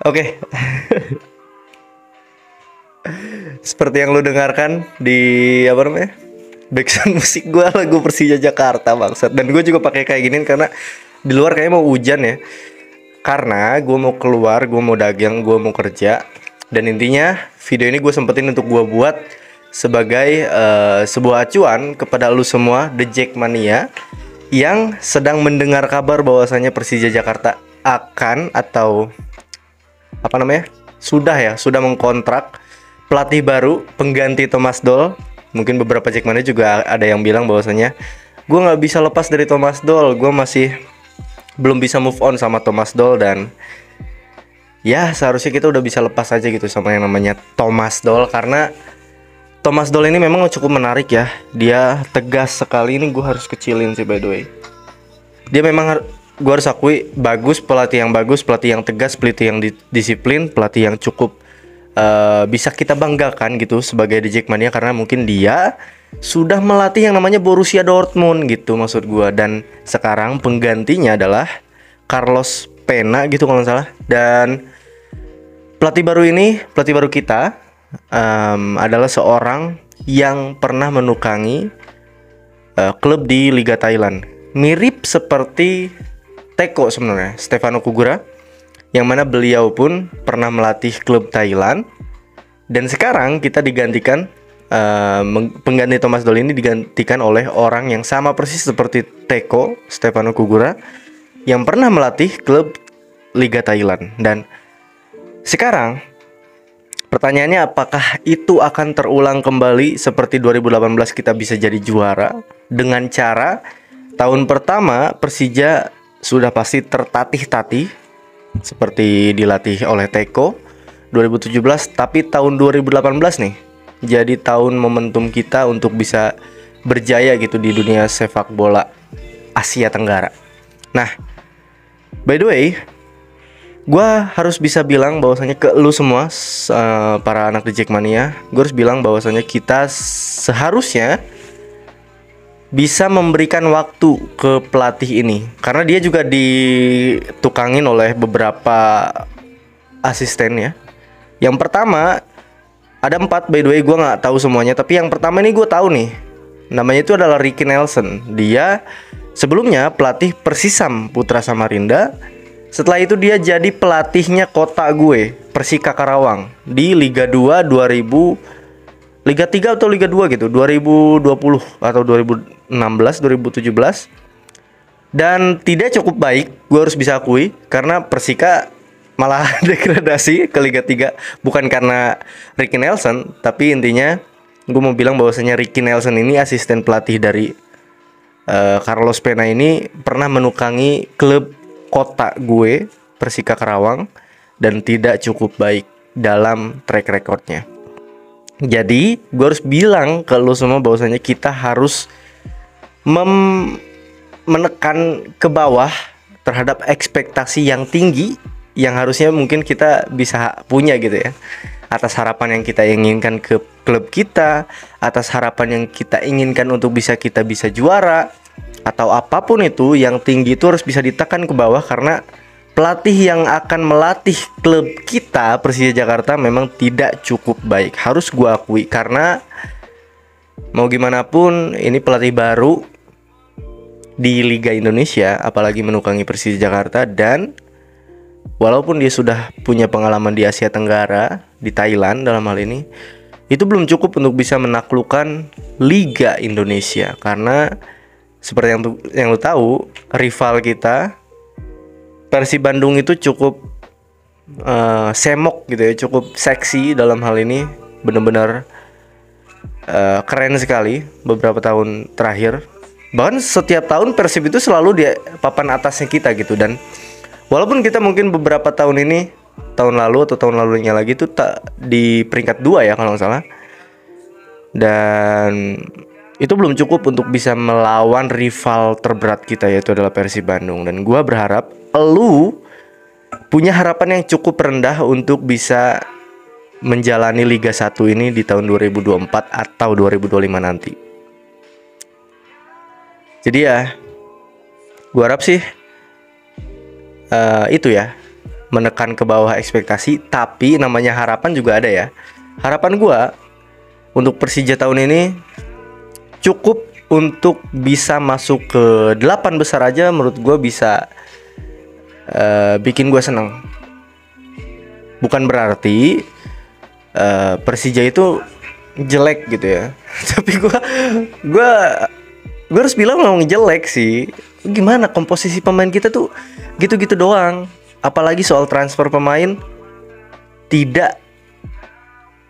Oke, seperti yang lu dengarkan di apa namanya? Background musik gue lagu Persija Jakarta bangsat. Dan gue juga pakai kayak gini karena di luar kayaknya mau hujan ya. Karena gue mau keluar, gue mau dagang, gue mau kerja. Dan intinya video ini gue sempetin untuk gue buat sebagai sebuah acuan kepada lu semua The Jackmania yang sedang mendengar kabar bahwasanya Persija Jakarta akan atau apa namanya, sudah mengkontrak pelatih baru pengganti Thomas Doll. Mungkin beberapa Jackmania juga ada yang bilang bahwasanya gue nggak bisa lepas dari Thomas Doll, gue masih belum bisa move on sama Thomas Doll. Dan ya seharusnya kita udah bisa lepas aja gitu sama yang namanya Thomas Doll, karena Thomas Doll ini memang cukup menarik ya. Dia tegas sekali, ini gue harus kecilin sih by the way. Dia memang gue harus akui bagus, pelatih yang bagus, pelatih yang tegas, pelatih yang disiplin, pelatih yang cukup bisa kita banggakan gitu sebagai The Jackmania, karena mungkin dia sudah melatih yang namanya Borussia Dortmund gitu maksud gue. Dan sekarang penggantinya adalah Carlos Pena gitu kalau nggak salah. Dan pelatih baru kita adalah seorang yang pernah menukangi klub di Liga Thailand. Mirip seperti Teko sebenarnya, Stefano Kugura, yang mana beliau pun pernah melatih klub Thailand. Dan sekarang kita digantikan, pengganti Thomas Doll ini digantikan oleh orang yang sama persis seperti Teko, Stefano Kugura, yang pernah melatih klub Liga Thailand. Dan sekarang pertanyaannya, apakah itu akan terulang kembali seperti 2018 kita bisa jadi juara dengan cara tahun pertama Persija sudah pasti tertatih-tatih seperti dilatih oleh Teko 2017, tapi tahun 2018 nih jadi tahun momentum kita untuk bisa berjaya gitu di dunia sepak bola Asia Tenggara. Nah, by the way, gue harus bisa bilang bahwasanya ke lu semua, para anak The Jackmania, gue harus bilang bahwasanya kita seharusnya bisa memberikan waktu ke pelatih ini, karena dia juga ditukangin oleh beberapa asisten ya. Yang pertama ada 4 by the way, gue nggak tahu semuanya, tapi yang pertama ini gue tahu nih, namanya itu adalah Ricky Nelson. Dia sebelumnya pelatih Persisam Putra Samarinda. Setelah itu dia jadi pelatihnya kota gue, Persika Karawang, di Liga 2 Liga 3 atau Liga 2 gitu, 2020 atau 2016, 2017. Dan tidak cukup baik, gue harus bisa akui, karena Persika malah degradasi ke Liga 3. Bukan karena Ricky Nelson, tapi intinya gue mau bilang bahwasanya Ricky Nelson ini asisten pelatih dari Carlos Pena ini pernah menukangi klub kota gue, Persika Karawang, dan tidak cukup baik dalam track recordnya. Jadi gue harus bilang ke lo semua bahwasanya kita harus menekan ke bawah terhadap ekspektasi yang tinggi yang harusnya mungkin kita bisa punya gitu ya, atas harapan yang kita inginkan ke klub kita, atas harapan yang kita inginkan untuk kita bisa juara, atau apapun itu yang tinggi itu harus bisa ditekan ke bawah, karena pelatih yang akan melatih klub kita Persija Jakarta memang tidak cukup baik, harus gue akui. Karena mau gimana pun ini pelatih baru di Liga Indonesia, apalagi menukangi Persija Jakarta. Dan walaupun dia sudah punya pengalaman di Asia Tenggara, di Thailand dalam hal ini, itu belum cukup untuk bisa menaklukkan Liga Indonesia. Karena seperti yang lu tahu, rival kita Persib Bandung itu cukup semok gitu ya, cukup seksi dalam hal ini, benar-benar keren sekali beberapa tahun terakhir. Bahkan setiap tahun Persib itu selalu di papan atasnya kita gitu. Dan walaupun kita mungkin beberapa tahun ini, tahun lalu atau tahun lalunya lagi itu tak di peringkat 2 ya kalau nggak salah, dan itu belum cukup untuk bisa melawan rival terberat kita, yaitu adalah Persib Bandung. Dan gue berharap lu punya harapan yang cukup rendah untuk bisa menjalani Liga 1 ini di tahun 2024 atau 2025 nanti. Jadi ya, gue harap sih itu ya, menekan ke bawah ekspektasi, tapi namanya harapan juga ada ya. Harapan gua untuk Persija tahun ini cukup untuk bisa masuk ke 8 besar aja, menurut gua bisa bikin gua seneng. Bukan berarti Persija itu jelek gitu ya. Tapi gua harus bilang memang jelek sih. Gimana komposisi pemain kita tuh gitu-gitu doang. Apalagi soal transfer pemain,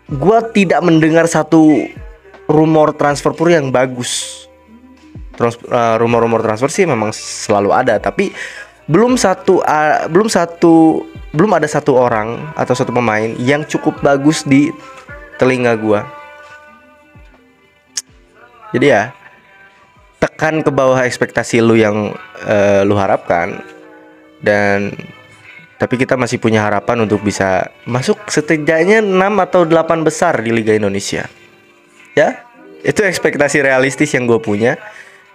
gua tidak mendengar satu rumor transfer pun yang bagus. Rumor-rumor transfer sih memang selalu ada, tapi belum ada satu orang atau satu pemain yang cukup bagus di telinga gua. Jadi ya, tekan ke bawah ekspektasi lu yang lu harapkan, dan tapi kita masih punya harapan untuk bisa masuk setidaknya 6 atau 8 besar di Liga Indonesia. Ya, itu ekspektasi realistis yang gue punya.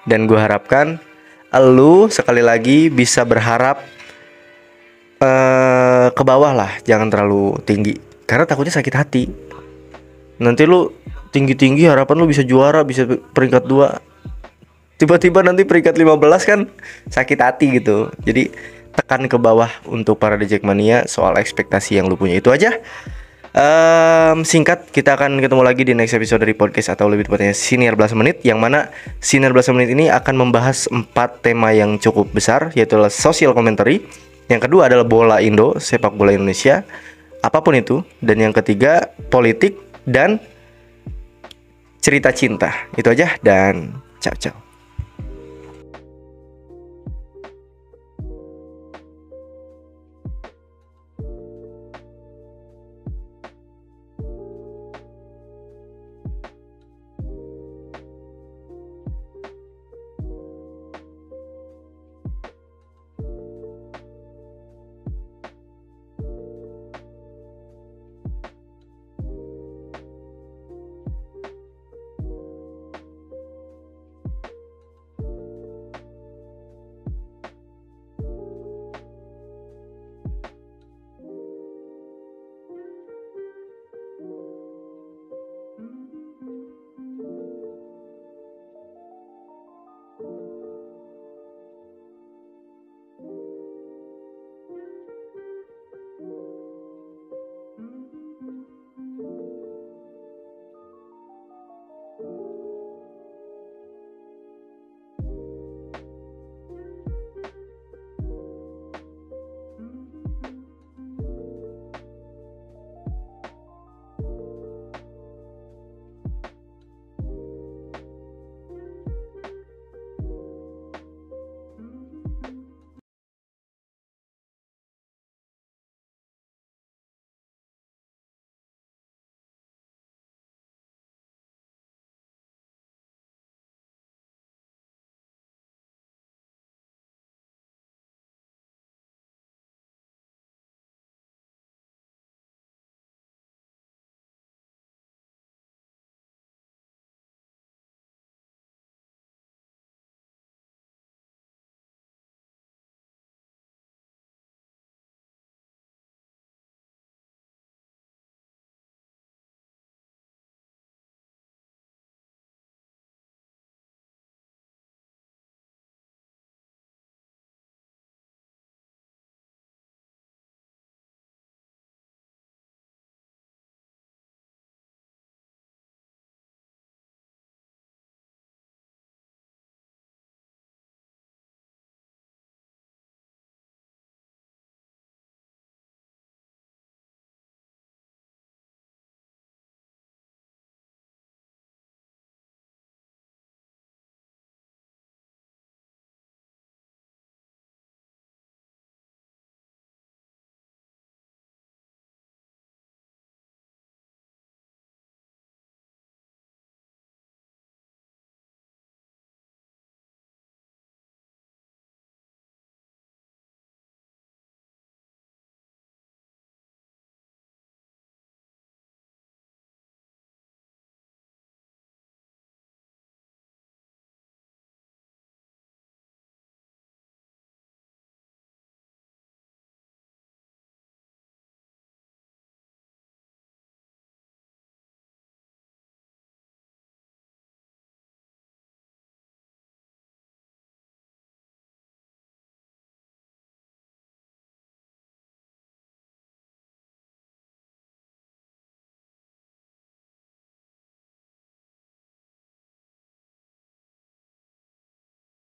Dan gue harapkan lu sekali lagi bisa berharap ke bawah lah, jangan terlalu tinggi, karena takutnya sakit hati. Nanti lu tinggi-tinggi harapan lu bisa juara, bisa peringkat 2, tiba-tiba nanti peringkat 15 kan sakit hati gitu. Jadi tekan ke bawah untuk para The Jackmania soal ekspektasi yang lu punya. Itu aja. Singkat, kita akan ketemu lagi di next episode dari podcast, atau lebih tepatnya Siniar Belas Menit, yang mana Siniar Belas Menit ini akan membahas 4 tema yang cukup besar, yaitu adalah social commentary, yang kedua adalah bola Indo, sepak bola Indonesia, apapun itu, dan yang ketiga politik dan cerita cinta. Itu aja, dan ciao.